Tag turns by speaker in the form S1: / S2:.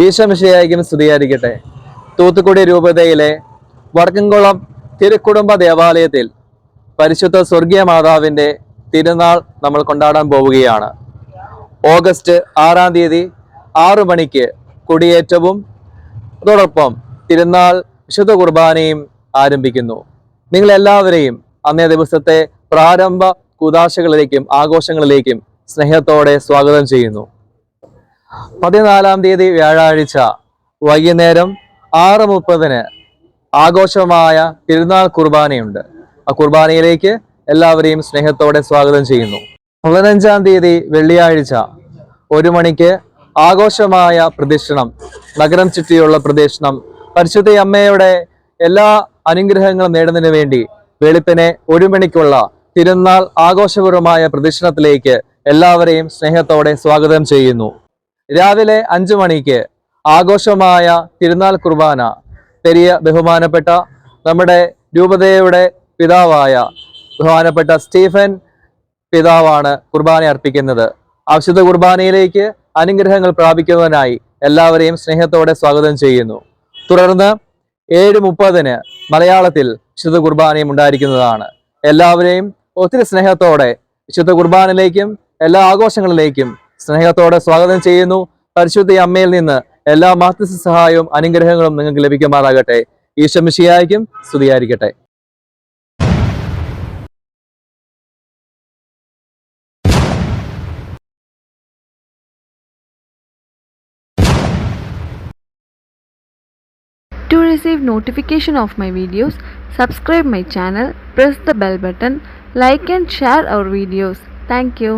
S1: ഈശോമിശിഹായ്ക്കും സ്തുതിയായിരിക്കട്ടെ. തൂത്തുക്കുടി രൂപതയിലെ വടക്കൻകുളം തിരുക്കുടുംബ ദേവാലയത്തിൽ പരിശുദ്ധ സ്വർഗീയ മാതാവിൻ്റെ തിരുനാൾ നമ്മൾ കൊണ്ടാടാൻ പോവുകയാണ്. ഓഗസ്റ്റ് 6-ാം തീയതി 6 മണിക്ക് കൊടിയേറ്റവും അതോടൊപ്പം തിരുനാൾ വിശുദ്ധ കുർബാനയും ആരംഭിക്കുന്നു. നിങ്ങളെല്ലാവരെയും അന്നേ ദിവസത്തെ പ്രാരംഭ കൂദാശകളിലേക്കും ആഘോഷങ്ങളിലേക്കും സ്നേഹത്തോടെ സ്വാഗതം ചെയ്യുന്നു. 14-ാം തീയതി വ്യാഴാഴ്ച വൈകുന്നേരം 6:30 ആഘോഷമായ തിരുനാൾ കുർബാനയുണ്ട്. ആ കുർബാനയിലേക്ക് എല്ലാവരെയും സ്നേഹത്തോടെ സ്വാഗതം ചെയ്യുന്നു. 15-ാം തീയതി വെള്ളിയാഴ്ച 1 മണിക്ക് ആഘോഷമായ പ്രദക്ഷിണം, നഗരം ചുറ്റിയുള്ള പ്രദക്ഷിണം, പരിശുദ്ധ അമ്മയുടെ എല്ലാ അനുഗ്രഹങ്ങളും നേടുന്നതിന് വേണ്ടി വെളുപ്പിനെ 1 മണിക്കുള്ള തിരുനാൾ ആഘോഷപൂർവമായ പ്രദക്ഷിണത്തിലേക്ക് എല്ലാവരെയും സ്നേഹത്തോടെ സ്വാഗതം ചെയ്യുന്നു. രാവിലെ 5 മണിക്ക് ആഘോഷമായ തിരുനാൾ കുർബാന പെരിയ ബഹുമാനപ്പെട്ട നമ്മുടെ രൂപതയുടെ പിതാവായ ബഹുമാനപ്പെട്ട സ്റ്റീഫൻ പിതാവാണ് കുർബാന അർപ്പിക്കുന്നത്. വിശുദ്ധ കുർബാനയിലേക്ക് അനുഗ്രഹങ്ങൾ പ്രാപിക്കുന്നതിനായി എല്ലാവരെയും സ്നേഹത്തോടെ സ്വാഗതം ചെയ്യുന്നു. തുടർന്ന് 7:30 മലയാളത്തിൽ വിശുദ്ധ കുർബാനയും ഉണ്ടായിരിക്കുന്നതാണ്. എല്ലാവരെയും ഒത്തിരി സ്നേഹത്തോടെ വിശുദ്ധ കുർബാനയിലേക്കും എല്ലാ ആഘോഷങ്ങളിലേക്കും സ്നേഹത്തോടെ സ്വാഗതം ചെയ്യുന്നു. പരിശുദ്ധ അമ്മയിൽ നിന്ന് എല്ലാ മാധ്യസ്ഥ സഹായവും അനുഗ്രഹങ്ങളും നിങ്ങൾക്ക് ലഭിക്കുമാറാകട്ടെ. ഈശോമിശിഹായ്ക്കും സ്തുതിയായിരിക്കട്ടെ.
S2: To receive notification of my videos, subscribe my channel, press the bell button, like and share our videos. Thank you.